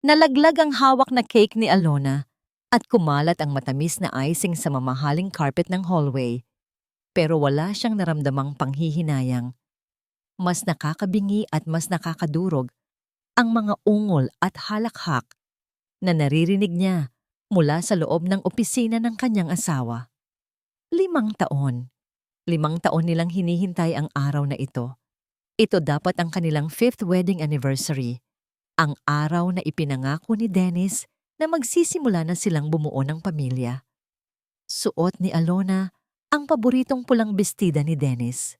Nalaglag ang hawak na cake ni Alona at kumalat ang matamis na icing sa mamahaling carpet ng hallway. Pero wala siyang naramdamang panghihinayang. Mas nakakabingi at mas nakakadurog ang mga ungol at halakhak na naririnig niya mula sa loob ng opisina ng kanyang asawa. 5 taon. 5 taon nilang hinihintay ang araw na ito. Ito dapat ang kanilang 5th wedding anniversary. Ang araw na ipinangako ni Dennis na magsisimula na silang bumuo ng pamilya. Suot ni Alona ang paboritong pulang bestida ni Dennis.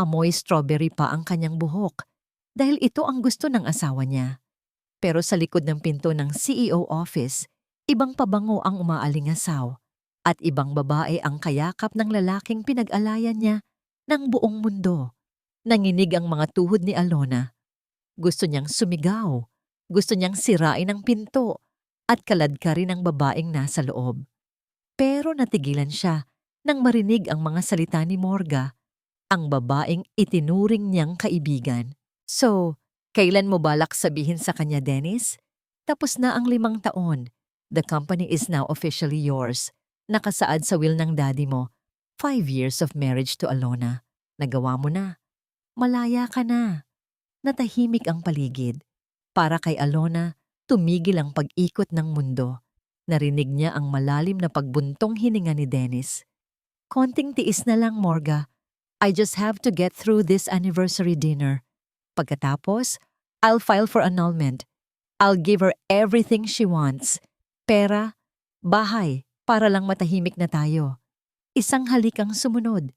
Amoy strawberry pa ang kanyang buhok dahil ito ang gusto ng asawa niya. Pero sa likod ng pinto ng CEO office, ibang pabango ang umaalingasaw at ibang babae ang kayakap ng lalaking pinag-alayan niya ng buong mundo. Nanginig ang mga tuhod ni Alona. Gusto niyang sumigaw, gusto niyang sirain ang pinto at kaladkarin ang babaeng nasa loob. Pero natigilan siya nang marinig ang mga salita ni Morga, ang babaeng itinuring niyang kaibigan. So, kailan mo balak sabihin sa kanya, Dennis? Tapos na ang 5 taon. The company is now officially yours. Nakasaad sa will ng daddy mo. 5 years of marriage to Alona. Nagawa mo na. Malaya ka na. Natahimik ang paligid. Para kay Alona, tumigil ang pag-ikot ng mundo. Narinig niya ang malalim na pagbuntong hininga ni Dennis. Konting tiis na lang, Morga. I just have to get through this anniversary dinner. Pagkatapos, I'll file for annulment. I'll give her everything she wants. Pera, bahay, para lang matahimik na tayo. Isang halik ang sumunod.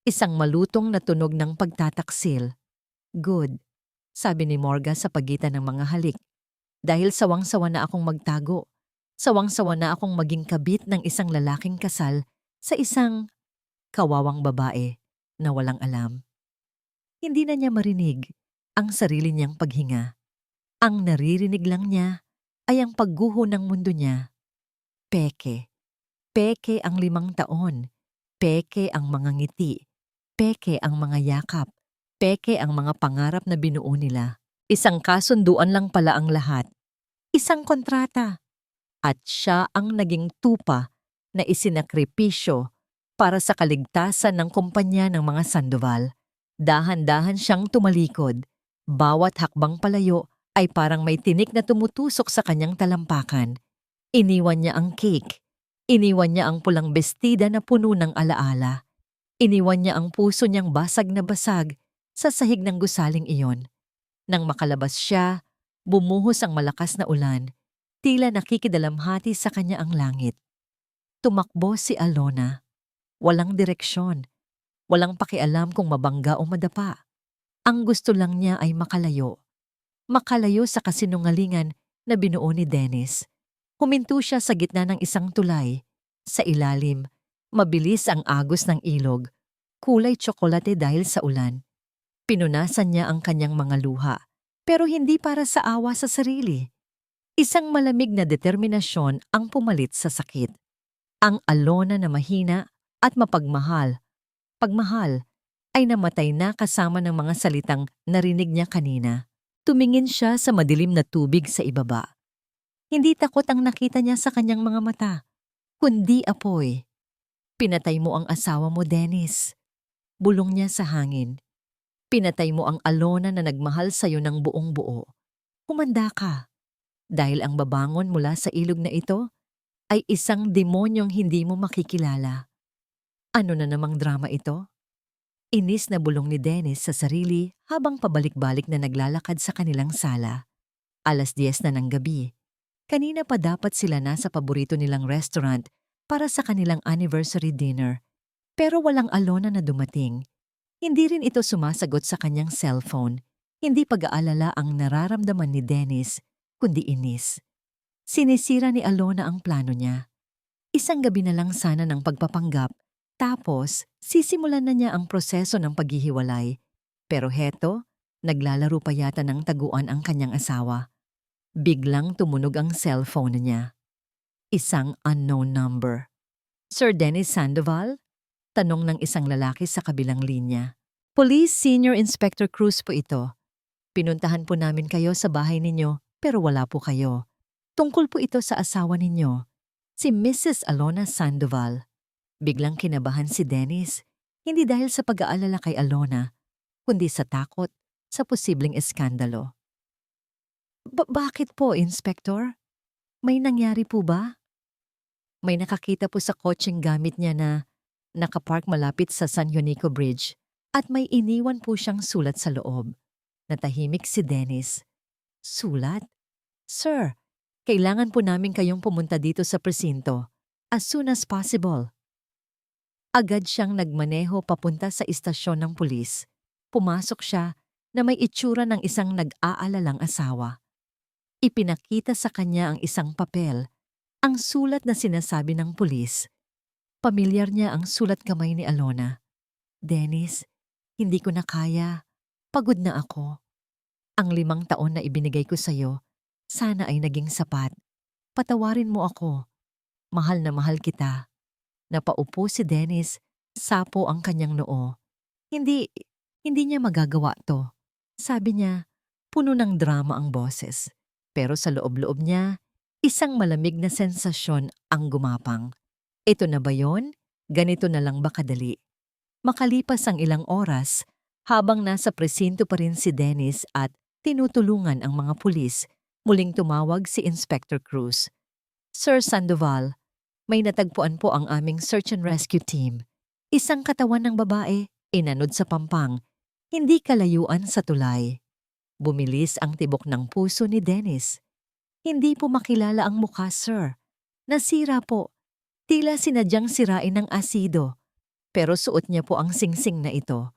Isang malutong na tunog ng pagtataksil. Good, sabi ni Morga sa pagitan ng mga halik. Dahil sawang-sawa na akong magtago. Sawang-sawa na akong maging kabit ng isang lalaking kasal sa isang kawawang babae na walang alam. Hindi na niya marinig ang sarili niyang paghinga. Ang naririnig lang niya ay ang pagguho ng mundo niya. Peke. Peke ang 5 taon. Peke ang mga ngiti. Peke ang mga yakap. Peke ang mga pangarap na binuo nila. Isang kasunduan lang pala ang lahat. Isang kontrata. At siya ang naging tupa na isinakripisyo para sa kaligtasan ng kumpanya ng mga Sandoval. Dahan-dahan siyang tumalikod. Bawat hakbang palayo ay parang may tinik na tumutusok sa kanyang talampakan. Iniwan niya ang cake. Iniwan niya ang pulang bestida na puno ng alaala. Iniwan niya ang puso niyang basag na basag sa sahig ng gusaling iyon. Nang makalabas siya, bumuhos ang malakas na ulan. Tila nakikidalamhati sa kanya ang langit. Tumakbo si Alona. Walang direksyon. Walang pakialam kung mabangga o madapa. Ang gusto lang niya ay makalayo. Makalayo sa kasinungalingan na binuo ni Dennis. Huminto siya sa gitna ng isang tulay. Sa ilalim, mabilis ang agos ng ilog. Kulay tsokolate dahil sa ulan. Pinunasan niya ang kanyang mga luha. Pero hindi para sa awa sa sarili. Isang malamig na determinasyon ang pumalit sa sakit. Ang Alona na mahina at mapagmahal. Pagmahal ay namatay na kasama ng mga salitang narinig niya kanina. Tumingin siya sa madilim na tubig sa ibaba. Hindi takot ang nakita niya sa kanyang mga mata, kundi apoy. Pinatay mo ang asawa mo, Dennis. Bulong niya sa hangin. Pinatay mo ang Alona na nagmahal sa'yo ng buong buo. Humanda ka. Dahil ang babangon mula sa ilog na ito ay isang demonyong hindi mo makikilala. Ano na namang drama ito? Inis na bulong ni Dennis sa sarili habang pabalik-balik na naglalakad sa kanilang sala. 10:00 na ng gabi. Kanina pa dapat sila nasa paborito nilang restaurant para sa kanilang anniversary dinner. Pero walang Alona na dumating. Hindi rin ito sumasagot sa kanyang cellphone. Hindi pag-aalala ang nararamdaman ni Dennis, kundi inis. Sinisira ni Alona ang plano niya. Isang gabi na lang sana ng pagpapanggap, tapos sisimulan na niya ang proseso ng paghihiwalay. Pero heto, naglalaro pa yata ng taguan ang kanyang asawa. Biglang tumunog ang cellphone niya. Isang unknown number. Sir Dennis Sandoval? Tanong ng isang lalaki sa kabilang linya. Police Senior Inspector Cruz po ito. Pinuntahan po namin kayo sa bahay ninyo pero wala po kayo. Tungkol po ito sa asawa ninyo, si Mrs. Alona Sandoval. Biglang kinabahan si Dennis, hindi dahil sa pag-aalala kay Alona, kundi sa takot sa posibleng eskandalo. Bakit po, Inspector? May nangyari po ba? May nakakita po sa kotseng gamit niya na nakapark malapit sa San Juanico Bridge at may iniwan po siyang sulat sa loob. Natahimik si Dennis. Sulat? Sir, kailangan po namin kayong pumunta dito sa presinto as soon as possible. Agad siyang nagmaneho papunta sa istasyon ng pulis. Pumasok siya na may itsura ng isang nag-aalalang asawa. Ipinakita sa kanya ang isang papel, ang sulat na sinasabi ng pulis. Pamilyar niya ang sulat kamay ni Alona. Dennis, hindi ko na kaya. Pagod na ako. Ang 5 taon na ibinigay ko sa'yo, sana ay naging sapat. Patawarin mo ako. Mahal na mahal kita. Napaupo si Dennis, sapo ang kanyang noo. Hindi niya magagawa to. Sabi niya, puno ng drama ang boses. Pero sa loob-loob niya, isang malamig na sensasyon ang gumapang. Ito na ba yon? Ganito na lang ba kadali? Makalipas ang ilang oras, habang nasa presinto pa rin si Dennis at tinutulungan ang mga pulis, muling tumawag si Inspector Cruz. Sir Sandoval, may natagpuan po ang aming search and rescue team. Isang katawan ng babae, inanod sa pampang, hindi kalayuan sa tulay. Bumilis ang tibok ng puso ni Dennis. Hindi po makilala ang mukha, sir. Nasira po. Tila sinadyang sirain ng asido. Pero suot niya po ang singsing na ito.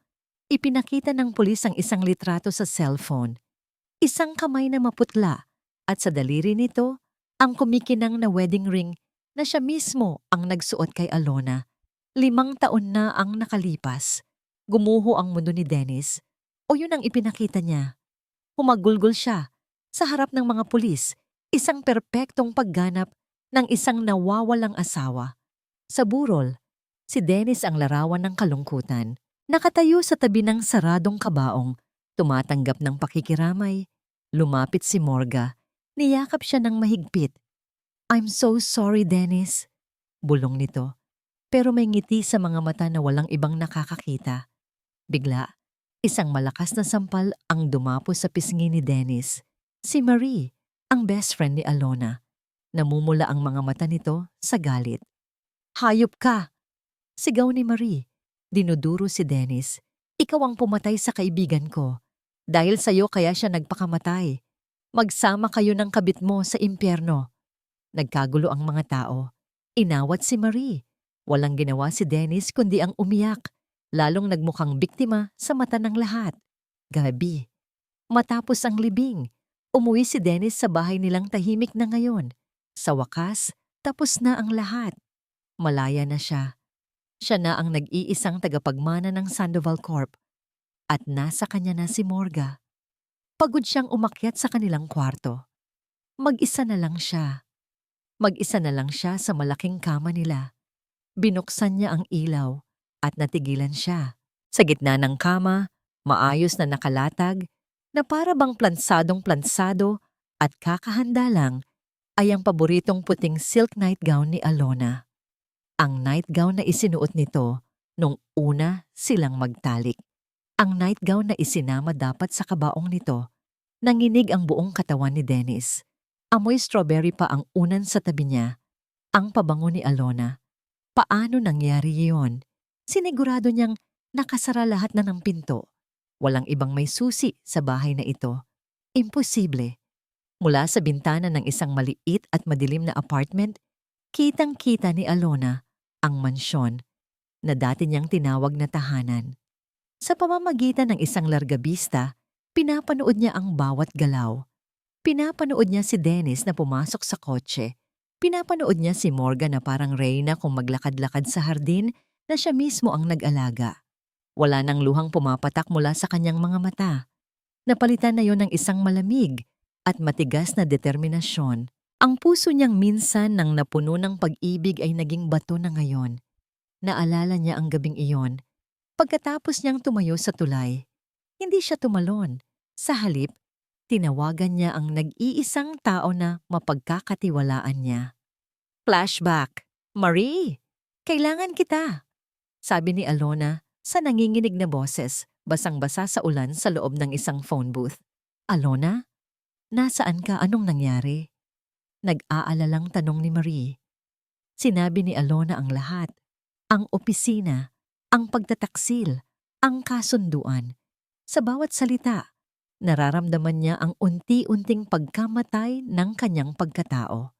Ipinakita ng pulis ang isang litrato sa cellphone. Isang kamay na maputla at sa daliri nito, ang kumikinang na wedding ring na siya mismo ang nagsuot kay Alona. 5 taon na ang nakalipas. Gumuho ang mundo ni Dennis. O yun ang ipinakita niya. Humagulgol siya sa harap ng mga pulis, isang perpektong pagganap ng isang nawawalang asawa. Sa burol, si Dennis ang larawan ng kalungkutan. Nakatayo sa tabi ng saradong kabaong, tumatanggap ng pakikiramay. Lumapit si Morga, niyakap siya ng mahigpit. I'm so sorry, Dennis. Bulong nito, pero may ngiti sa mga mata na walang ibang nakakakita. Bigla, isang malakas na sampal ang dumapo sa pisngi ni Dennis. Si Marie, ang best friend ni Alona. Namumula ang mga mata nito sa galit. Hayop ka! Sigaw ni Marie. Dinuduro si Dennis. Ikaw ang pumatay sa kaibigan ko. Dahil sa'yo kaya siya nagpakamatay. Magsama kayo ng kabit mo sa impyerno. Nagkagulo ang mga tao. Inawat si Marie. Walang ginawa si Dennis kundi ang umiyak. Lalong nagmukhang biktima sa mata ng lahat. Gabi. Matapos ang libing, umuwi si Dennis sa bahay nilang tahimik na ngayon. Sa wakas, tapos na ang lahat. Malaya na siya. Siya na ang nag-iisang tagapagmana ng Sandoval Corp. At nasa kanya na si Morga. Pagod siyang umakyat sa kanilang kwarto. Mag-isa na lang siya. Mag-isa na lang siya sa malaking kama nila. Binuksan niya ang ilaw at natigilan siya. Sa gitna ng kama, maayos na nakalatag, na para bang plansadong-plansado at kakahanda lang, ay ang paboritong puting silk nightgown ni Alona. Ang nightgown na isinuot nito nung una silang magtalik. Ang nightgown na isinama dapat sa kabaong nito. Nanginig ang buong katawan ni Dennis. Amoy strawberry pa ang unan sa tabi niya. Ang pabango ni Alona. Paano nangyari iyon? Sinigurado niyang nakasara lahat na ng pinto. Walang ibang may susi sa bahay na ito. Imposible. Mula sa bintana ng isang maliit at madilim na apartment, kitang-kita ni Alona ang mansyon na dati niyang tinawag na tahanan. Sa pamamagitan ng isang largabista, pinapanood niya ang bawat galaw. Pinapanood niya si Dennis na pumasok sa kotse. Pinapanood niya si Morgan na parang reyna kung maglakad-lakad sa hardin na siya mismo ang nag-alaga. Wala nang luhang pumapatak mula sa kanyang mga mata. Napalitan na yon ng isang malamig at matigas na determinasyon. Ang puso niyang minsan nang napuno ng pag-ibig ay naging bato na ngayon. Naalala niya ang gabing iyon. Pagkatapos niyang tumayo sa tulay, hindi siya tumalon. Sa halip, Tinawagan niya ang nag-iisang tao na mapagkakatiwalaan niya. Flashback. Marie, kailangan kita, sabi ni Alona sa nanginginig na boses, basang-basa sa ulan sa loob ng isang phone booth. Alona, nasaan ka? Anong nangyari? Nag-aalalang tanong ni Marie. Sinabi ni Alona ang lahat. Ang opisina, ang pagtataksil, ang kasunduan. Sa bawat salita, nararamdaman niya ang unti-unting pagkamatay ng kanyang pagkatao.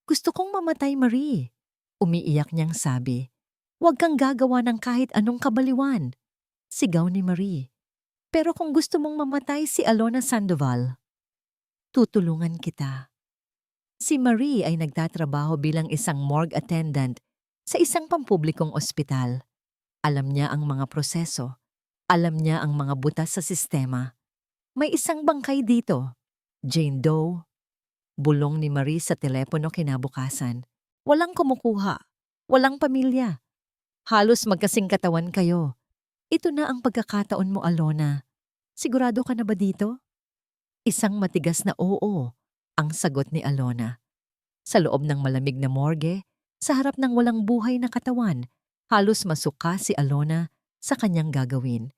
Gusto kong mamatay, Marie. Umiiyak niyang sabi. Huwag kang gagawa ng kahit anong kabaliwan. Sigaw ni Marie. Pero kung gusto mong mamatay si Alona Sandoval, tutulungan kita. Si Marie ay nagtatrabaho bilang isang morgue attendant sa isang pampublikong ospital. Alam niya ang mga proseso. Alam niya ang mga butas sa sistema. May isang bangkay dito. Jane Doe. Bulong ni Marie sa telepono kinabukasan. Walang kumukuha. Walang pamilya. Halos magkasing katawan kayo. Ito na ang pagkakataon mo, Alona. Sigurado ka na ba dito? Isang matigas na oo, ang sagot ni Alona. Sa loob ng malamig na morgue, sa harap ng walang buhay na katawan, halos masuka si Alona sa kanyang gagawin.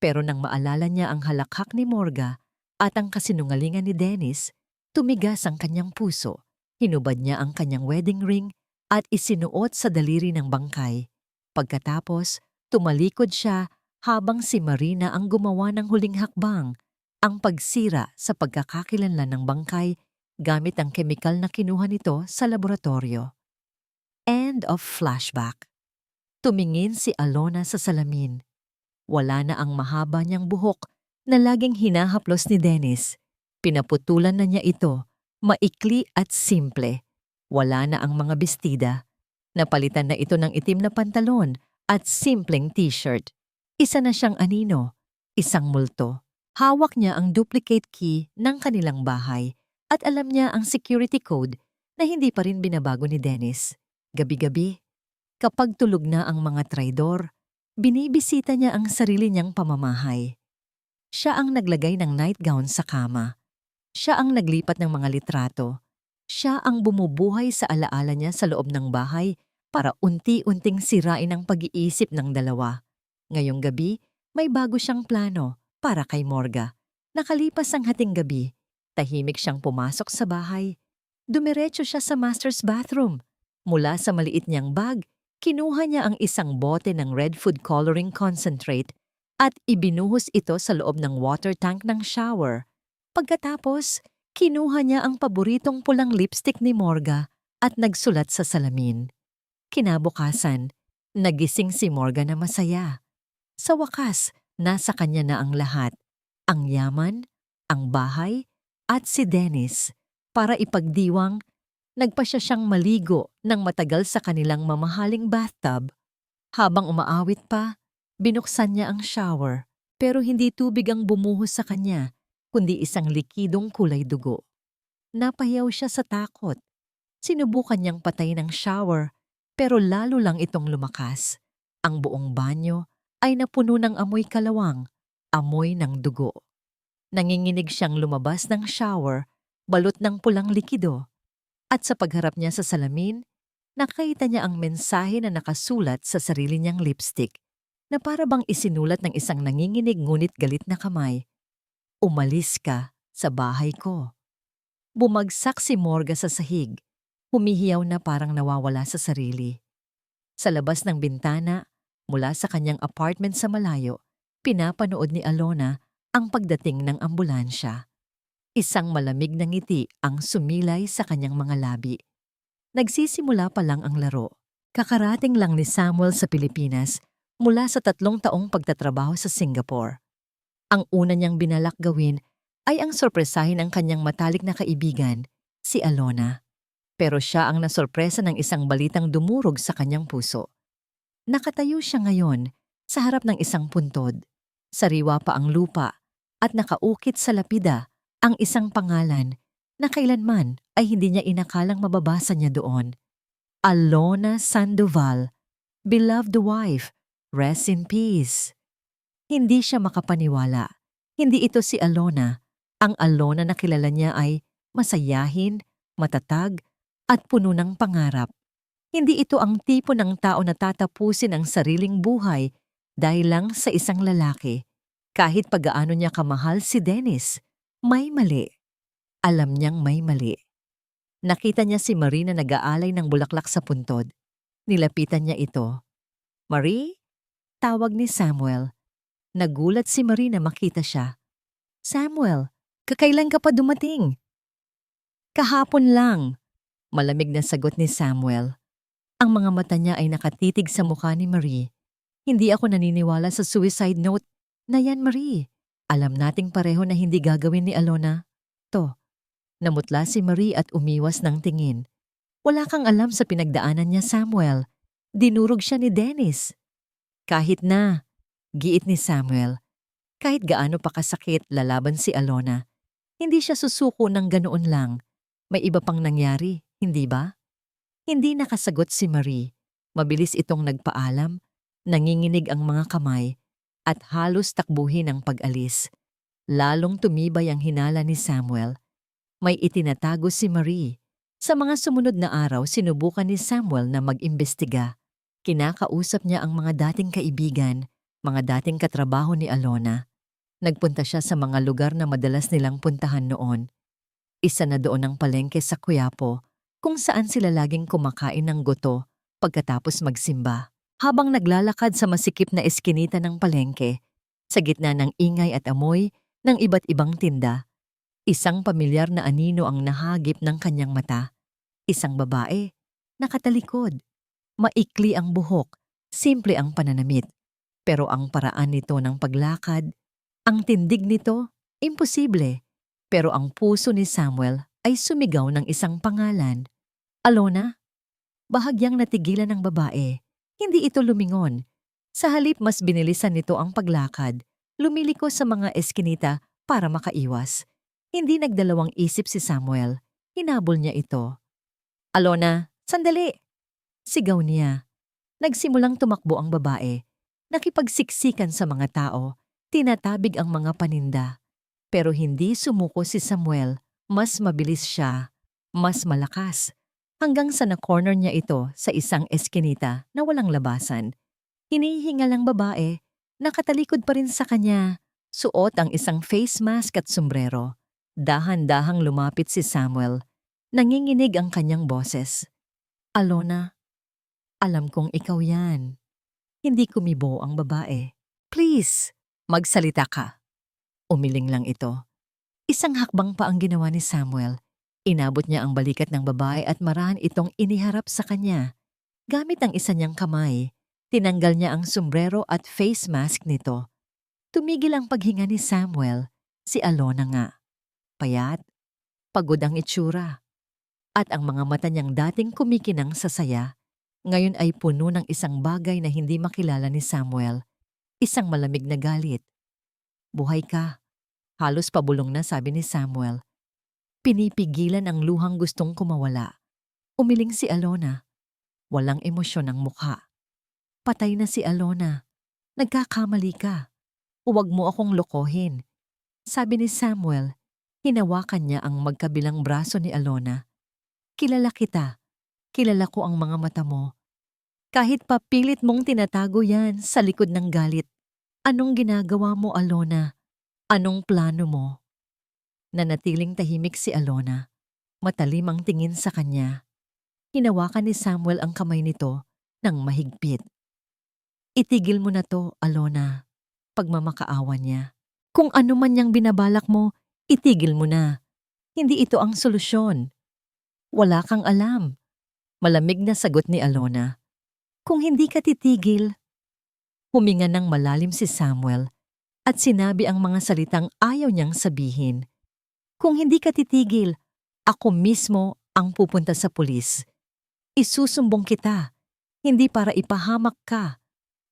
Pero nang maalala niya ang halakhak ni Morga at ang kasinungalingan ni Dennis, tumigas ang kanyang puso. Hinubad niya ang kanyang wedding ring at isinuot sa daliri ng bangkay. Pagkatapos, tumalikod siya habang si Marina ang gumawa ng huling hakbang, ang pagsira sa pagkakakilanlan ng bangkay gamit ang kemikal na kinuha nito sa laboratorio. End of flashback. Tumingin si Alona sa salamin. Wala na ang mahaba niyang buhok na laging hinahaplos ni Dennis. Pinaputulan na niya ito, maikli at simple. Wala na ang mga bestida. Napalitan na ito ng itim na pantalon at simpleng t-shirt. Isa na siyang anino, isang multo. Hawak niya ang duplicate key ng kanilang bahay at alam niya ang security code na hindi pa rin binabago ni Dennis. Gabi-gabi, kapag tulog na ang mga traidor, binibisita niya ang sarili niyang pamamahay. Siya ang naglagay ng nightgown sa kama. Siya ang naglipat ng mga litrato. Siya ang bumubuhay sa alaala niya sa loob ng bahay para unti-unting sirain ang pag-iisip ng dalawa. Ngayong gabi, may bago siyang plano para kay Morga. Nakalipas ang hating gabi, tahimik siyang pumasok sa bahay. Dumiretso siya sa master's bathroom. Mula sa maliit niyang bag, kinuha niya ang isang bote ng red food coloring concentrate at ibinuhos ito sa loob ng water tank ng shower. Pagkatapos, kinuha niya ang paboritong pulang lipstick ni Morga at nagsulat sa salamin. Kinabukasan, nagising si Morga na masaya. Sa wakas, nasa kanya na ang lahat. Ang yaman, ang bahay, at si Dennis. Para ipagdiwang, nagpa siyang maligo ng matagal sa kanilang mamahaling bathtub. Habang umaawit pa, binuksan niya ang shower, pero hindi tubig ang bumuhos sa kanya, kundi isang likidong kulay dugo. Napahiyaw siya sa takot. Sinubukan niyang patayin ang shower, pero lalo lang itong lumakas. Ang buong banyo ay napuno ng amoy kalawang, amoy ng dugo. Nanginginig siyang lumabas ng shower, balot ng pulang likido. At sa pagharap niya sa salamin, nakita niya ang mensahe na nakasulat sa sarili niyang lipstick na para bang isinulat ng isang nanginginig ngunit galit na kamay. Umalis ka sa bahay ko. Bumagsak si Morga sa sahig. Humihiyaw na parang nawawala sa sarili. Sa labas ng bintana, mula sa kanyang apartment sa malayo, pinapanood ni Alona ang pagdating ng ambulansya. Isang malamig na ngiti ang sumilay sa kanyang mga labi. Nagsisimula pa lang ang laro. Kakarating lang ni Samuel sa Pilipinas mula sa 3 taong pagtatrabaho sa Singapore. Ang una niyang binalak gawin ay ang sorpresahin ang kanyang matalik na kaibigan, si Alona. Pero siya ang nasorpresa ng isang balitang dumurog sa kanyang puso. Nakatayo siya ngayon sa harap ng isang puntod. Sariwa pa ang lupa at nakaukit sa lapida ang isang pangalan na kailanman ay hindi niya inakalang mababasa niya doon. Alona Sandoval, beloved wife, rest in peace. Hindi siya makapaniwala. Hindi ito si Alona. Ang Alona na kilala niya ay masayahin, matatag, at puno ng pangarap. Hindi ito ang tipo ng tao na tatapusin ang sariling buhay dahil lang sa isang lalaki. Kahit pagaano niya kamahal si Dennis, may mali. Alam niyang may mali. Nakita niya si Marie na nag-aalay ng bulaklak sa puntod. Nilapitan niya ito. "Marie?" Tawag ni Samuel. Nagulat si Marie na makita siya. "Samuel, kakailan ka pa dumating?" "Kahapon lang." Malamig na sagot ni Samuel. Ang mga mata niya ay nakatitig sa mukha ni Marie. "Hindi ako naniniwala sa suicide note na yan, Marie. Alam nating pareho na hindi gagawin ni Alona to." Namutla si Marie at umiwas ng tingin. "Wala kang alam sa pinagdaanan niya, Samuel. Dinurog siya ni Dennis." "Kahit na," giit ni Samuel. "Kahit gaano pa kasakit lalaban si Alona, hindi siya susuko ng ganoon lang. May iba pang nangyari, hindi ba?" Hindi nakasagot si Marie. Mabilis itong nagpaalam, nanginginig ang mga kamay, at halos takbuhin ang pag-alis. Lalong tumibay ang hinala ni Samuel. May itinatago si Marie. Sa mga sumunod na araw, sinubukan ni Samuel na mag-imbestiga. Kinakausap niya ang mga dating kaibigan, mga dating katrabaho ni Alona. Nagpunta siya sa mga lugar na madalas nilang puntahan noon. Isa na doon ang palengke sa Quiapo, kung saan sila laging kumakain ng goto pagkatapos magsimba. Habang naglalakad sa masikip na eskinita ng palengke, sa gitna ng ingay at amoy ng iba't ibang tinda, isang pamilyar na anino ang nahagip ng kanyang mata. Isang babae, nakatalikod. Maikli ang buhok, simple ang pananamit. Pero ang paraan nito ng paglakad, ang tindig nito, imposible. Pero ang puso ni Samuel ay sumigaw ng isang pangalan. "Alona?" Bahagyang natigilan ng babae. Hindi ito lumingon. Sa halip mas binilisan nito ang paglakad. Lumiliko sa mga eskinita para makaiwas. Hindi nagdalawang isip si Samuel. Hinabol niya ito. "Alona, sandali!" Sigaw niya. Nagsimulang tumakbo ang babae. Nakipagsiksikan sa mga tao. Tinatabig ang mga paninda. Pero hindi sumuko si Samuel. Mas mabilis siya. Mas malakas. Hanggang sa na-corner niya ito sa isang eskinita na walang labasan. Hinihingal ang babae. Nakatalikod pa rin sa kanya. Suot ang isang face mask at sombrero. Dahan-dahang lumapit si Samuel. Nanginginig ang kanyang boses. "Alona, alam kong ikaw yan." Hindi kumibo ang babae. "Please, magsalita ka." Umiling lang ito. Isang hakbang pa ang ginawa ni Samuel. Inabot niya ang balikat ng babae at marahan itong iniharap sa kanya. Gamit ang isa niyang kamay, tinanggal niya ang sombrero at face mask nito. Tumigil ang paghinga ni Samuel. Si Alona nga. Payat, pagod ang itsura. At ang mga mata niyang dating kumikinang sa saya, ngayon ay puno ng isang bagay na hindi makilala ni Samuel. Isang malamig na galit. "Buhay ka." Halos pabulong na sabi ni Samuel. Pinipigilan ang luhang gustong kumawala. Umiling si Alona. Walang emosyon ang mukha. "Patay na si Alona. Nagkakamali ka. Huwag mo akong lokohin." Sabi ni Samuel. Hinawakan niya ang magkabilang braso ni Alona. "Kilala kita. Kilala ko ang mga mata mo. Kahit papilit mong tinatago yan sa likod ng galit. Anong ginagawa mo, Alona? Anong plano mo?" Nanatiling tahimik si Alona. Matalim ang tingin sa kanya. Hinawakan ni Samuel ang kamay nito ng mahigpit. "Itigil mo na to, Alona." Pagmamakaawa niya. "Kung ano man yang binabalak mo, itigil mo na. Hindi ito ang solusyon." "Wala kang alam." Malamig na sagot ni Alona. "Kung hindi ka titigil." Huminga ng malalim si Samuel at sinabi ang mga salitang ayaw niyang sabihin. "Kung hindi ka titigil, ako mismo ang pupunta sa pulis. Isusumbong kita, hindi para ipahamak ka,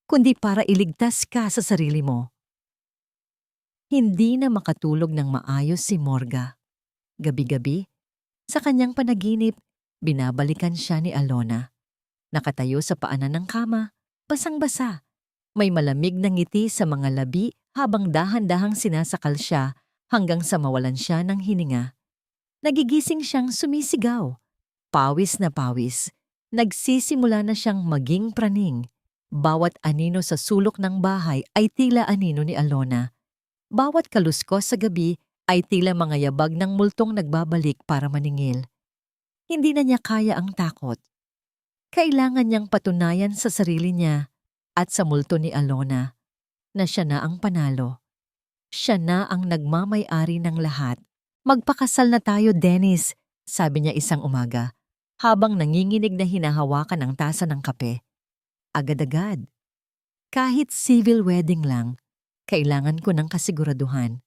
kundi para iligtas ka sa sarili mo." Hindi na makatulog ng maayos si Morga. Gabi-gabi, sa kanyang panaginip, binabalikan siya ni Alona. Nakatayo sa paanan ng kama, basang-basa. May malamig na ngiti sa mga labi habang dahan-dahang sinasakal siya hanggang sa mawalan siya ng hininga. Nagigising siyang sumisigaw. Pawis na pawis. Nagsisimula na siyang maging praning. Bawat anino sa sulok ng bahay ay tila anino ni Alona. Bawat kaluskos sa gabi ay tila mga yabag ng multong nagbabalik para maningil. Hindi na niya kaya ang takot. Kailangan niyang patunayan sa sarili niya at sa multo ni Alona na siya na ang panalo. Siya na ang nagmamay-ari ng lahat. Magpakasal na tayo, Dennis, sabi niya isang umaga, habang nanginginig na hinahawakan ang tasa ng kape. Agad-agad. Kahit civil wedding lang, kailangan ko ng kasiguraduhan.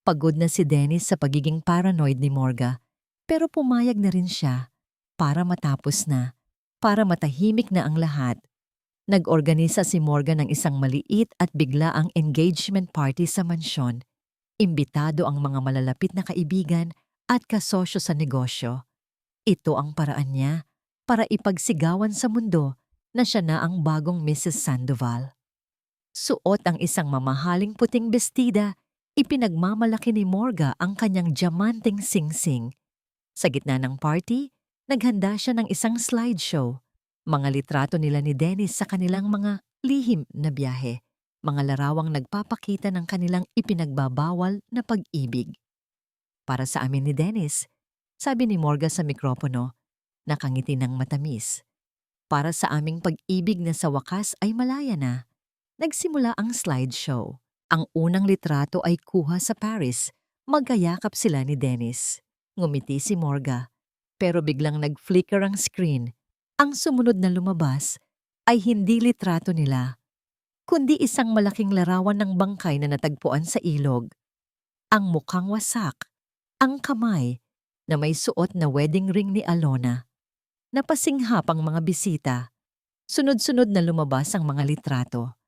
Pagod na si Dennis sa pagiging paranoid ni Morga, pero pumayag na rin siya para matapos na, para matahimik na ang lahat. Nag-organisa si Morga ng isang maliit at biglaang engagement party sa mansyon. Imbitado ang mga malalapit na kaibigan at kasosyo sa negosyo. Ito ang paraan niya para ipagsigawan sa mundo na siya na ang bagong Mrs. Sandoval. Suot ang isang mamahaling puting bestida, ipinagmamalaki ni Morga ang kanyang diamanteng singsing. Sa gitna ng party, naghanda siya ng isang slideshow. Mga litrato nila ni Dennis sa kanilang mga lihim na biyahe. Mga larawang nagpapakita ng kanilang ipinagbabawal na pag-ibig. Para sa amin ni Dennis, sabi ni Morga sa mikropono, nakangiti ng matamis. Para sa aming pag-ibig na sa wakas ay malaya na. Nagsimula ang slideshow. Ang unang litrato ay kuha sa Paris. Magkayakap sila ni Dennis. Ngumiti si Morga, pero biglang nag-flicker ang screen. Ang sumunod na lumabas ay hindi litrato nila, kundi isang malaking larawan ng bangkay na natagpuan sa ilog. Ang mukhang wasak, ang kamay na may suot na wedding ring ni Alona. Napasinghap ang mga bisita. Sunod-sunod na lumabas ang mga litrato.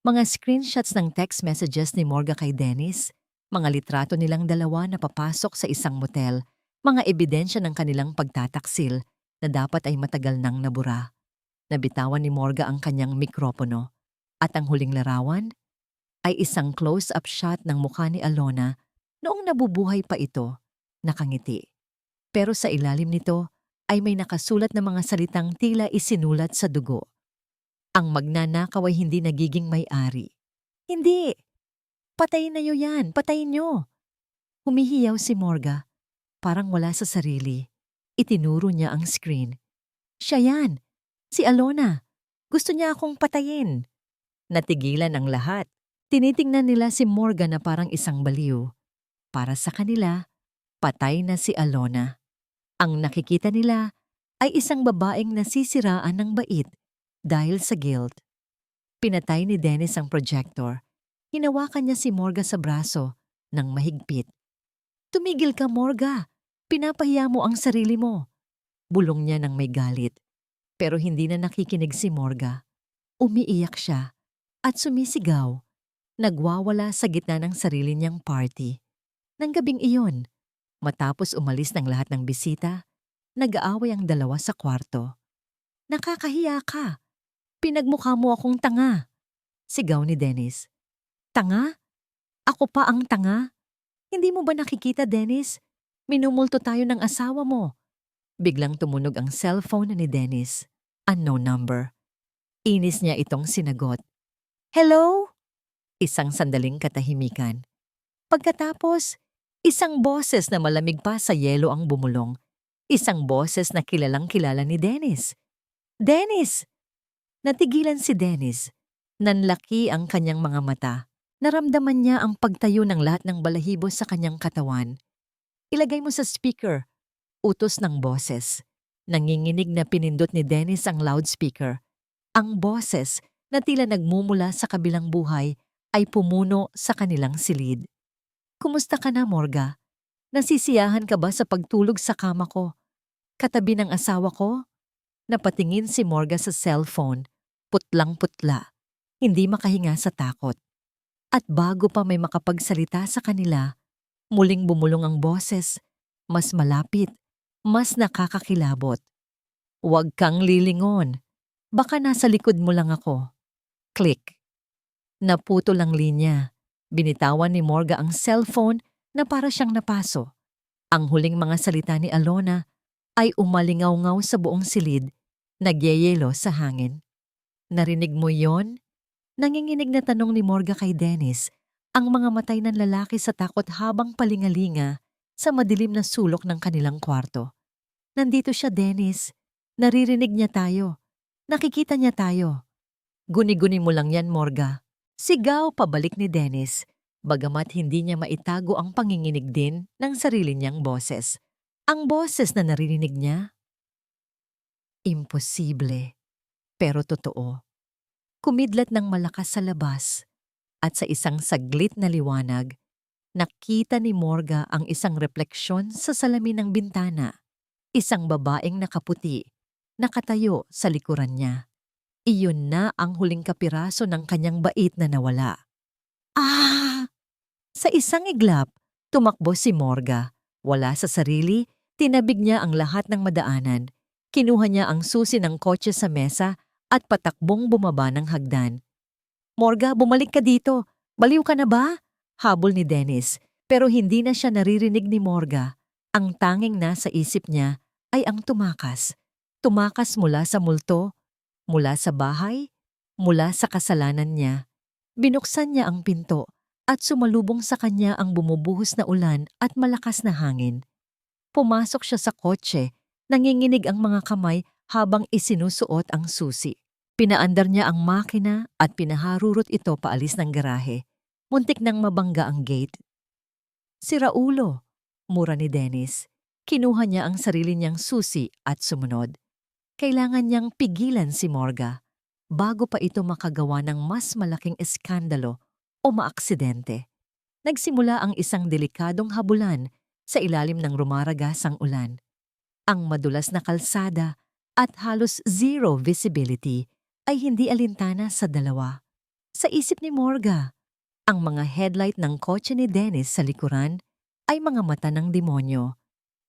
Mga screenshots ng text messages ni Morga kay Dennis, mga litrato nilang dalawa na papasok sa isang motel, mga ebidensya ng kanilang pagtataksil na dapat ay matagal nang nabura. Nabitawan ni Morga ang kanyang mikropono. At ang huling larawan ay isang close-up shot ng mukha ni Alona noong nabubuhay pa ito, nakangiti. Pero sa ilalim nito ay may nakasulat na mga salitang tila isinulat sa dugo. Ang magnanakaw ay hindi nagiging may-ari. Hindi! Patayin na niyo yan! Patayin niyo! Humihiyaw si Morga, parang wala sa sarili. Itinuro niya ang screen. Siya yan! Si Alona! Gusto niya akong patayin! Natigilan ang lahat. Tinitingnan nila si Morga na parang isang baliw. Para sa kanila, patay na si Alona. Ang nakikita nila ay isang babaeng nasisiraan ng bait dahil sa guilt. Pinatay ni Dennis ang projector. Hinawakan niya si Morga sa braso ng mahigpit. Tumigil ka, Morga! Pinapahiya mo ang sarili mo. Bulong niya ng may galit. Pero hindi na nakikinig si Morga. Umiiyak siya at sumisigaw. Nagwawala sa gitna ng sarili niyang party. Nang gabing iyon, matapos umalis ng lahat ng bisita, nag-aaway ang dalawa sa kwarto. Nakakahiya ka! Pinagmukha mo akong tanga! Sigaw ni Dennis. Tanga? Ako pa ang tanga? Hindi mo ba nakikita, Dennis? Minumulto tayo ng asawa mo. Biglang tumunog ang cellphone ni Dennis. Unknown number. Inis niya itong sinagot. Hello? Isang sandaling katahimikan. Pagkatapos, isang boses na malamig pa sa yelo ang bumulong. Isang boses na kilalang-kilala ni Dennis. Dennis! Natigilan si Dennis. Nanlaki ang kanyang mga mata. Naramdaman niya ang pagtayo ng lahat ng balahibo sa kanyang katawan. Ilagay mo sa speaker. Utos ng boses. Nanginginig na pinindot ni Dennis ang loudspeaker. Ang boses na tila nagmumula sa kabilang buhay ay pumuno sa kanilang silid. Kumusta ka na, Morga? Nasisiyahan ka ba sa pagtulog sa kama ko? Katabi ng asawa ko? Napatingin si Morga sa cellphone, putlang-putla, hindi makahinga sa takot. At bago pa may makapagsalita sa kanila, muling bumulong ang boses, mas malapit, mas nakakakilabot. Huwag kang lilingon. Baka nasa likod mo lang ako. Click. Naputol ang linya. Binitawan ni Morga ang cellphone na para siyang napaso. Ang huling mga salita ni Alona ay umalingaw-ngaw sa buong silid, nagyayelo sa hangin. Narinig mo yon? Nanginginig na tanong ni Morga kay Dennis, ang mga matay ng lalaki sa takot habang palingalinga sa madilim na sulok ng kanilang kwarto. Nandito siya, Dennis. Naririnig niya tayo. Nakikita niya tayo. Guni-guni mo lang yan, Morga. Sigaw pabalik ni Dennis, bagamat hindi niya maitago ang panginginig din ng sarili niyang boses. Ang boses na naririnig niya? Imposible, pero totoo. Kumidlat ng malakas sa labas at sa isang saglit na liwanag, nakita ni Morga ang isang refleksyon sa salamin ng bintana. Isang babaeng nakaputi, nakatayo sa likuran niya. Iyon na ang huling kapiraso ng kanyang bait na nawala. Ah! Sa isang iglap, tumakbo si Morga. Wala sa sarili, tinabig niya ang lahat ng madaanan. Kinuha niya ang susi ng kotse sa mesa at patakbong bumaba ng hagdan. Morga, bumalik ka dito. Baliw ka na ba? Habol ni Dennis, pero hindi na siya naririnig ni Morga. Ang tanging nasa isip niya ay ang tumakas. Tumakas mula sa multo, mula sa bahay, mula sa kasalanan niya. Binuksan niya ang pinto at sumalubong sa kanya ang bumubuhos na ulan at malakas na hangin. Pumasok siya sa kotse, nanginginig ang mga kamay habang isinusuot ang susi. Pinaandar niya ang makina at pinaharurot ito paalis ng garahe. Muntik nang mabangga ang gate. Sira ulo, mura ni Dennis. Kinuha niya ang sarili niyang susi at sumunod. Kailangan niyang pigilan si Morga bago pa ito makagawa ng mas malaking eskandalo o maaksidente. Nagsimula ang isang delikadong habulan sa ilalim ng rumaragasang ulan. Ang madulas na kalsada at halos zero visibility ay hindi alintana sa dalawa. Sa isip ni Morga, ang mga headlight ng kotse ni Dennis sa likuran ay mga mata ng demonyo.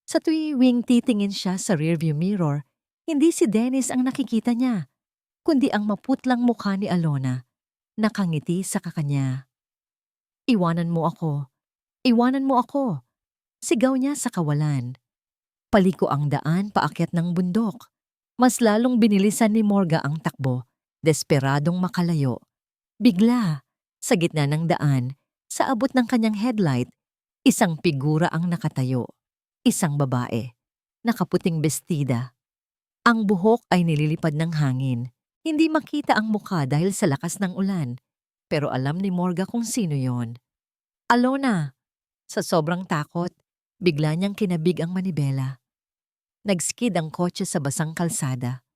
Sa tuwing titingin siya sa rearview mirror, hindi si Dennis ang nakikita niya, kundi ang maputlang mukha ni Alona, nakangiti sa kakanya. Iwanan mo ako. Iwanan mo ako. Sigaw niya sa kawalan. Paliko ang daan paakyat ng bundok. Mas lalong binilisan ni Morga ang takbo, desperadong makalayo. Bigla, sa gitna ng daan, sa abot ng kanyang headlight, isang figura ang nakatayo. Isang babae, nakaputing bestida. Ang buhok ay nililipad ng hangin. Hindi makita ang mukha dahil sa lakas ng ulan. Pero alam ni Morga kung sino yon. Alona! Sa sobrang takot, bigla niyang kinabig ang manibela. Nagskid ang kotse sa basang kalsada.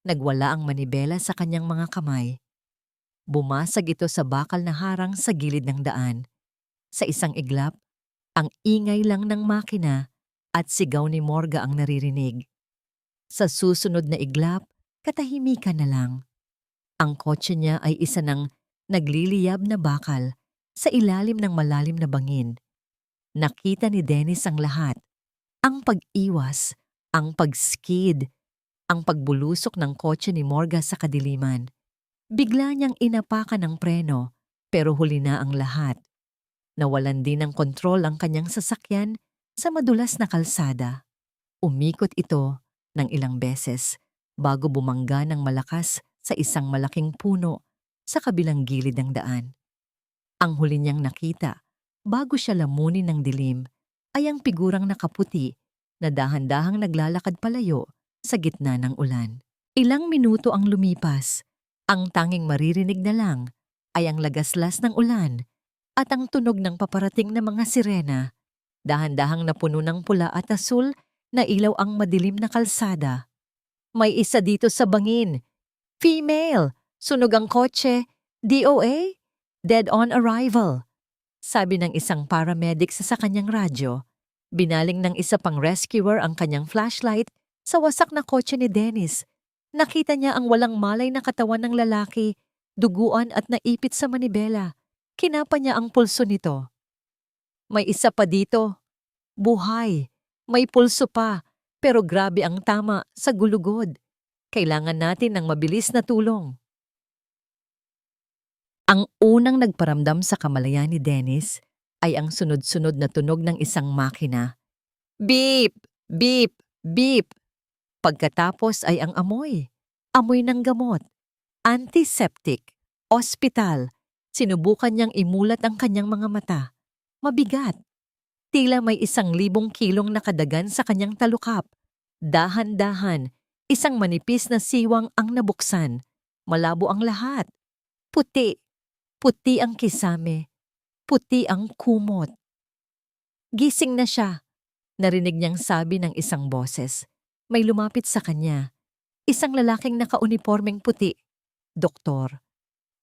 Nagwala ang manibela sa kanyang mga kamay. Bumasag ito sa bakal na harang sa gilid ng daan. Sa isang iglap, ang ingay lang ng makina at sigaw ni Morga ang naririnig. Sa susunod na iglap, katahimikan na lang. Ang kotse niya ay isa ng nagliliyab na bakal sa ilalim ng malalim na bangin. Nakita ni Dennis ang lahat. Ang pag-iwas, ang pag-skid, ang pagbulusok ng kotse ni Morga sa kadiliman. Bigla niyang inapakan ng preno, pero huli na ang lahat. Nawalan din ng kontrol ang kanyang sasakyan sa madulas na kalsada. Umikot ito ng ilang beses bago bumangga ng malakas sa isang malaking puno sa kabilang gilid ng daan. Ang huli niyang nakita, bago siya lamunin ng dilim, ay ang figurang nakaputi na dahan-dahang naglalakad palayo sa gitna ng ulan. Ilang minuto ang lumipas, ang tanging maririnig na lang ay ang lagaslas ng ulan at ang tunog ng paparating na mga sirena. Dahan-dahang napuno ng pula at asul na ilaw ang madilim na kalsada. May isa dito sa bangin. Female! Sunog ang kotse. DOA? Dead on arrival. Sabi ng isang paramedic sa kanyang radyo. Binaling ng isa pang rescuer ang kanyang flashlight sa wasak na kotse ni Dennis. Nakita niya ang walang malay na katawan ng lalaki, duguan at naipit sa manibela. Kinapa niya ang pulso nito. May isa pa dito. Buhay. May pulso pa, pero grabe ang tama sa gulugod. Kailangan natin ng mabilis na tulong. Ang unang nagparamdam sa kamalayan ni Dennis ay ang sunod-sunod na tunog ng isang makina. Beep! Beep! Beep! Pagkatapos ay ang amoy. Amoy ng gamot. Antiseptic. Ospital. Sinubukan niyang imulat ang kanyang mga mata. Mabigat. Tila may 1,000 kilong nakadagan sa kanyang talukap. Dahan-dahan, isang manipis na siwang ang nabuksan. Malabo ang lahat. Puti. Puti ang kisame. Puti ang kumot. Gising na siya. Narinig niyang sabi ng isang boses. May lumapit sa kanya. Isang lalaking nakaunipormeng puti. Doktor.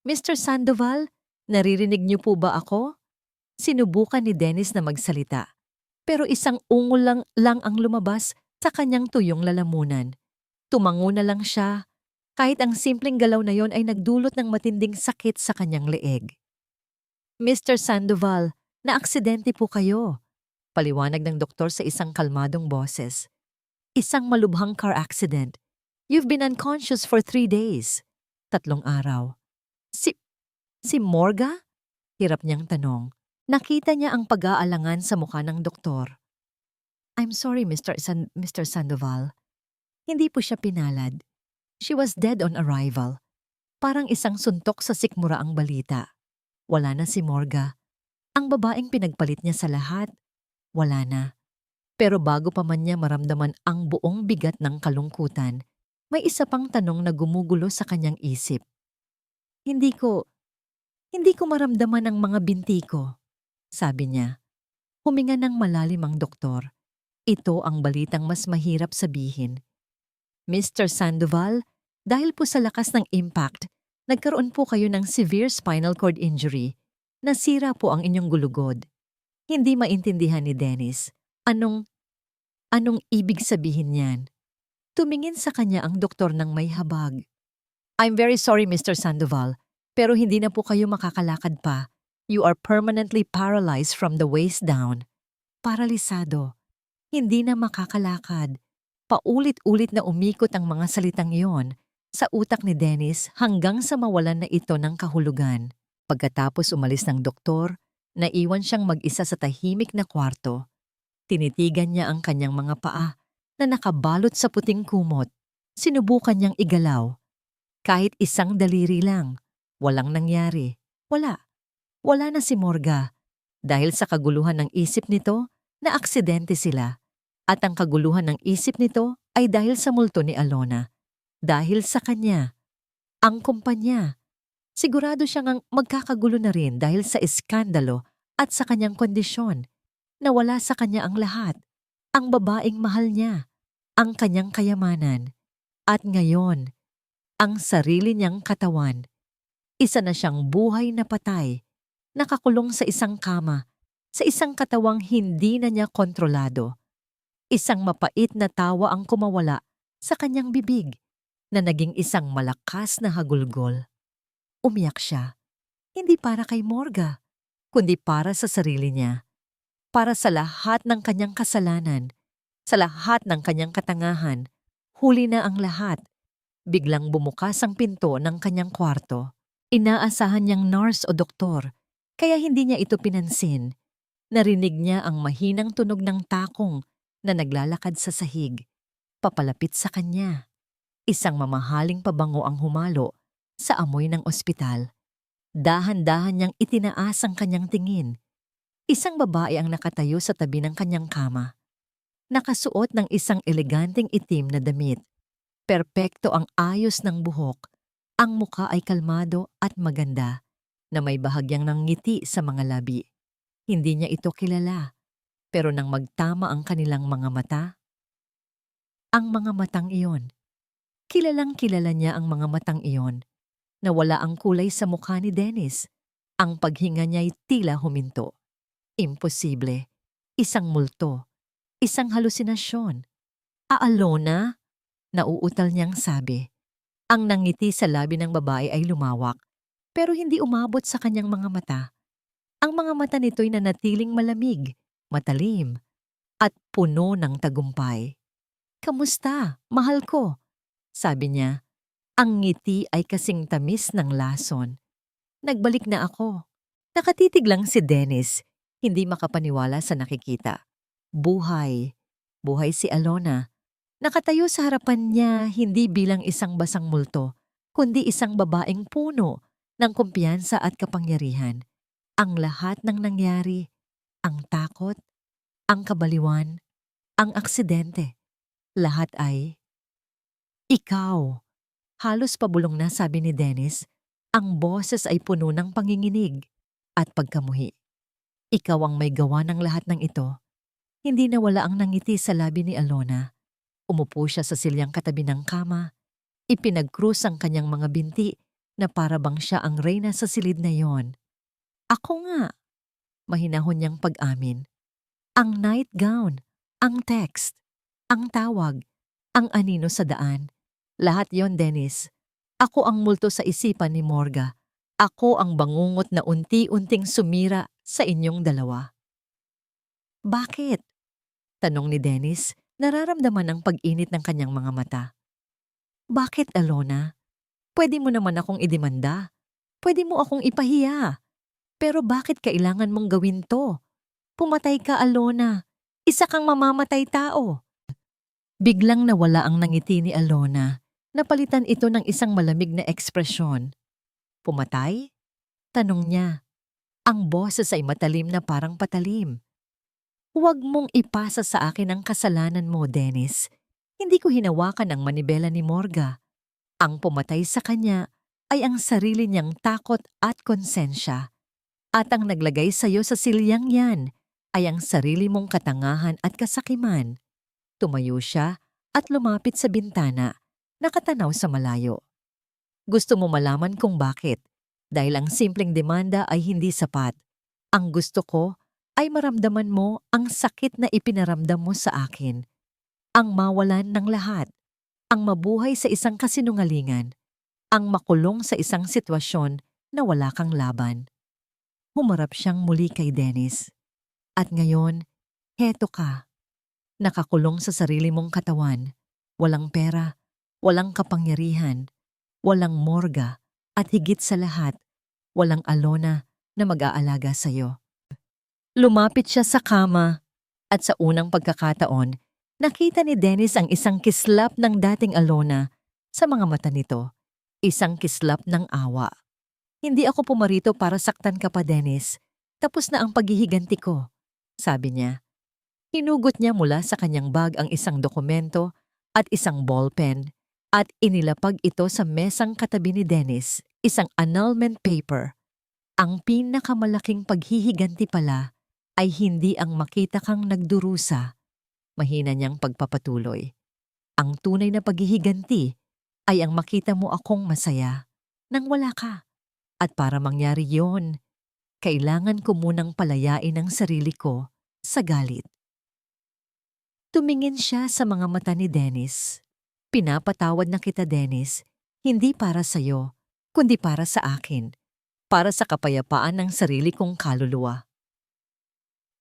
Mr. Sandoval, naririnig niyo po ba ako? Sinubukan ni Dennis na magsalita. Pero isang ungol lang ang lumabas sa kanyang tuyong lalamunan. Tumango na lang siya. Kahit ang simpleng galaw na yon ay nagdulot ng matinding sakit sa kanyang leeg. Mr. Sandoval, naaksidente po kayo. Paliwanag ng doktor sa isang kalmadong boses. Isang malubhang car accident. You've been unconscious for 3 days. 3 araw. Si Morga? Hirap niyang tanong. Nakita niya ang pag-aalangan sa mukha ng doktor. I'm sorry, Mr. Sandoval. Hindi po siya pinalad. She was dead on arrival. Parang isang suntok sa sikmura ang balita. Wala na si Morga. Ang babaeng pinagpalit niya sa lahat, wala na. Pero bago pa man niya maramdaman ang buong bigat ng kalungkutan, may isa pang tanong na gumugulo sa kanyang isip. Hindi ko maramdaman ang mga binti ko, sabi niya. Huminga ng malalim ang doktor. Ito ang balitang mas mahirap sabihin. Mr. Sandoval, dahil po sa lakas ng impact, nagkaroon po kayo ng severe spinal cord injury. Nasira po ang inyong gulugod. Hindi maintindihan ni Dennis. Anong ibig sabihin niyan? Tumingin sa kanya ang doktor ng may habag. I'm very sorry, Mr. Sandoval, pero hindi na po kayo makakalakad pa. You are permanently paralyzed from the waist down. Paralisado. Hindi na makakalakad. Paulit-ulit na umikot ang mga salitang iyon sa utak ni Dennis hanggang sa mawalan na ito ng kahulugan. Pagkatapos umalis ng doktor, naiwan siyang mag-isa sa tahimik na kwarto. Tinitigan niya ang kanyang mga paa na nakabalot sa puting kumot. Sinubukan niyang igalaw. Kahit isang daliri lang, walang nangyari. Wala na si Morga. Dahil sa kaguluhan ng isip nito, na aksidente sila. At ang kaguluhan ng isip nito ay dahil sa multo ni Alona. Dahil sa kanya. Ang kumpanya. Sigurado siyang magkakagulo na rin dahil sa iskandalo at sa kanyang kondisyon. Nawala sa kanya ang lahat. Ang babaeng mahal niya. Ang kanyang kayamanan. At ngayon, ang sarili niyang katawan. Isa na siyang buhay na patay. Nakakulong sa isang kama. Sa isang katawang hindi na niya kontrolado. Isang mapait na tawa ang kumawala sa kanyang bibig na naging isang malakas na hagulgol. Umiyak siya. Hindi para kay Morga, kundi para sa sarili niya. Para sa lahat ng kanyang kasalanan, sa lahat ng kanyang katangahan, huli na ang lahat. Biglang bumukas ang pinto ng kanyang kwarto. Inaasahan niyang nurse o doktor, kaya hindi niya ito pinansin. Narinig niya ang mahinang tunog ng takong na naglalakad sa sahig. Papalapit sa kanya. Isang mamahaling pabango ang humalo sa amoy ng ospital. Dahan-dahan niyang itinaas ang kanyang tingin. Isang babae ang nakatayo sa tabi ng kanyang kama. Nakasuot ng isang eleganteng itim na damit. Perpekto ang ayos ng buhok. Ang muka ay kalmado at maganda, na may bahagyang ng ngiti sa mga labi. Hindi niya ito kilala, pero nang magtama ang kanilang mga mata, ang mga matang iyon. Kilalang kilala niya ang mga matang iyon, na wala ang kulay sa mukha ni Dennis. Ang paghinga niya'y tila huminto. Imposible. Isang multo. Isang halusinasyon. Alona? Nauutal niyang sabi. Ang nangiti sa labi ng babae ay lumawak, pero hindi umabot sa kanyang mga mata. Ang mga mata nito'y nanatiling malamig, matalim, at puno ng tagumpay. Kamusta, mahal ko? Sabi niya. Ang ngiti ay kasing tamis ng lason. Nagbalik na ako. Nakatitig lang si Dennis. hindi makapaniwala sa nakikita. Buhay. Buhay si Alona. Nakatayo sa harapan niya hindi bilang isang basang multo, kundi isang babaeng puno ng kumpiyansa at kapangyarihan. Ang lahat ng nangyari, ang takot, ang kabaliwan, ang aksidente, lahat ay ikaw. Halos pabulong na sabi ni Dennis, ang boses ay puno ng panginginig at pagkamuhi. Ikaw ang may gawa ng lahat ng ito. Hindi nawala ang nangiti sa labi ni Alona. Umupo siya sa silyang katabi ng kama. Ipinagkrus ang kanyang mga binti na para bang siya ang reyna sa silid na yon. Ako nga, mahinahon niyang pag-amin. Ang nightgown, ang text, ang tawag, ang anino sa daan. Lahat yon, Dennis. Ako ang multo sa isipan ni Morga. Ako ang bangungot na unti-unting sumira sa inyong dalawa. Bakit? Tanong ni Dennis, nararamdaman ang pag-init ng kanyang mga mata. Bakit, Alona? Pwede mo naman akong idemanda. Pwede mo akong ipahiya. Pero bakit kailangan mong gawin to? Pumatay ka, Alona. Isa kang mamamatay tao. Biglang nawala ang nangiti ni Alona. Napalitan ito ng isang malamig na ekspresyon. Pumatay? Tanong niya. Ang boses ay matalim na parang patalim. Huwag mong ipasa sa akin ang kasalanan mo, Dennis. Hindi ko hinawakan ang manibela ni Morga. Ang pumatay sa kanya ay ang sarili niyang takot at konsensya. At ang naglagay sa iyo sa silyang yan ay ang sarili mong katangahan at kasakiman. Tumayo siya at lumapit sa bintana, nakatanaw sa malayo. Gusto mo malaman kung bakit? Dahil ang simpleng demanda ay hindi sapat. Ang gusto ko ay maramdaman mo ang sakit na ipinaramdam mo sa akin. Ang mawalan ng lahat. Ang mabuhay sa isang kasinungalingan. Ang makulong sa isang sitwasyon na wala kang laban. Humarap siyang muli kay Dennis. At ngayon, heto ka. Nakakulong sa sarili mong katawan. Walang pera, walang kapangyarihan, walang Morga, at higit sa lahat, walang Alona na mag-aalaga sa'yo. Lumapit siya sa kama at sa unang pagkakataon, nakita ni Dennis ang isang kislap ng dating Alona sa mga mata nito. Isang kislap ng awa. Hindi ako pumarito para saktan ka pa, Dennis. Tapos na ang paghihiganti ko, sabi niya. Hinugot niya mula sa kanyang bag ang isang dokumento at isang ballpen at inilapag ito sa mesang katabi ni Dennis, isang annulment paper. Ang pinakamalaking paghihiganti pala ay hindi ang makita kang nagdurusa. Mahina niyang pagpapatuloy. Ang tunay na paghihiganti ay ang makita mo akong masaya nang wala ka. At para mangyari yon, kailangan ko munang palayain ang sarili ko sa galit. Tumingin siya sa mga mata ni Dennis. Pinapatawad na kita, Dennis, hindi para sa'yo, kundi para sa akin, para sa kapayapaan ng sarili kong kaluluwa.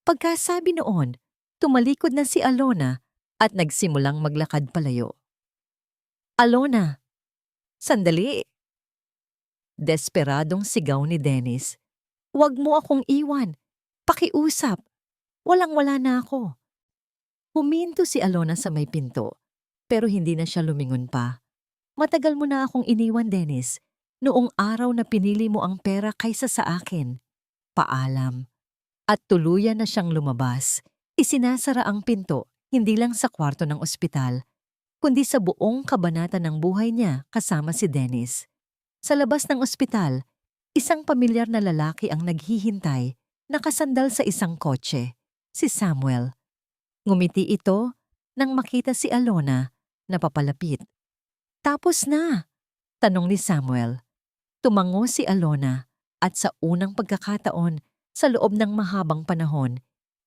Pagkasabi noon, tumalikod na si Alona at nagsimulang maglakad palayo. Alona! Sandali! Desperadong sigaw ni Dennis. Huwag mo akong iwan. Pakiusap. Walang-wala na ako. Huminto si Alona sa may pinto, pero hindi na siya lumingon pa. Matagal mo na akong iniwan, Dennis, noong araw na pinili mo ang pera kaysa sa akin. Paalam. At tuluyan na siyang lumabas. Isinasara ang pinto, hindi lang sa kwarto ng ospital, kundi sa buong kabanata ng buhay niya kasama si Dennis. Sa labas ng ospital, isang pamilyar na lalaki ang naghihintay, nakasandal sa isang kotse, si Samuel. Ngumiti ito nang makita si Alona na papalapit. Tapos na, tanong ni Samuel. Tumango si Alona at sa unang pagkakataon sa loob ng mahabang panahon,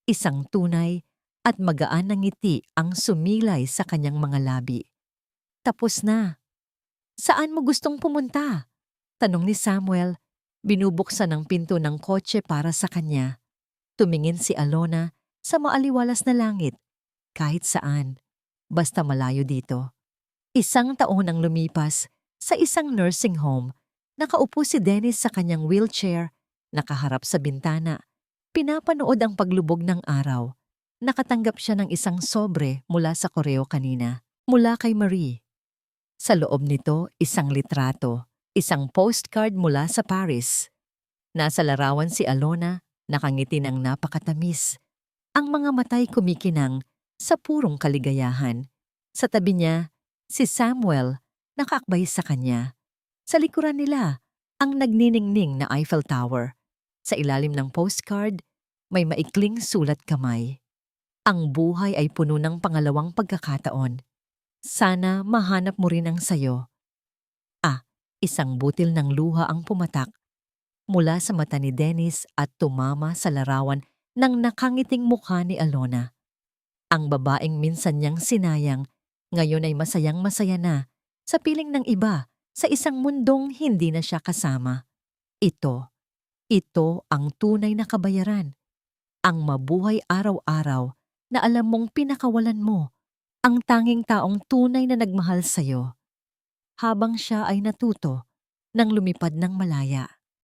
isang tunay at magaan na ngiti ang sumilay sa kanyang mga labi. Tapos na. Saan mo gustong pumunta? Tanong ni Samuel. Binubuksan ang pinto ng kotse para sa kanya. Tumingin si Alona sa maaliwalas na langit. Kahit saan. Basta malayo dito. Isang taon ang lumipas sa isang nursing home. Nakaupo si Dennis sa kanyang wheelchair, nakaharap sa bintana. Pinapanood ang paglubog ng araw. Nakatanggap siya ng isang sobre mula sa koreo kanina, mula kay Marie. Sa loob nito, isang litrato, isang postcard mula sa Paris. Nasa larawan si Alona, nakangiti ng napakatamis. Ang mga matay kumikinang sa purong kaligayahan. Sa tabi niya, si Samuel, nakaakbay sa kanya. Sa likuran nila, ang nagniningning na Eiffel Tower. Sa ilalim ng postcard, may maikling sulat kamay. Ang buhay ay puno ng pangalawang pagkakataon. Sana mahanap mo rin ang sayo. Isang butil ng luha ang pumatak mula sa mata ni Dennis at tumama sa larawan ng nakangiting mukha ni Alona. Ang babaeng minsan niyang sinayang, ngayon ay masayang-masaya na sa piling ng iba sa isang mundong hindi na siya kasama. Ito ang tunay na kabayaran. Ang mabuhay araw-araw na alam mong pinakawalan mo ang tanging taong tunay na nagmahal sa'yo. Habang siya ay natuto nang lumipad ng malaya.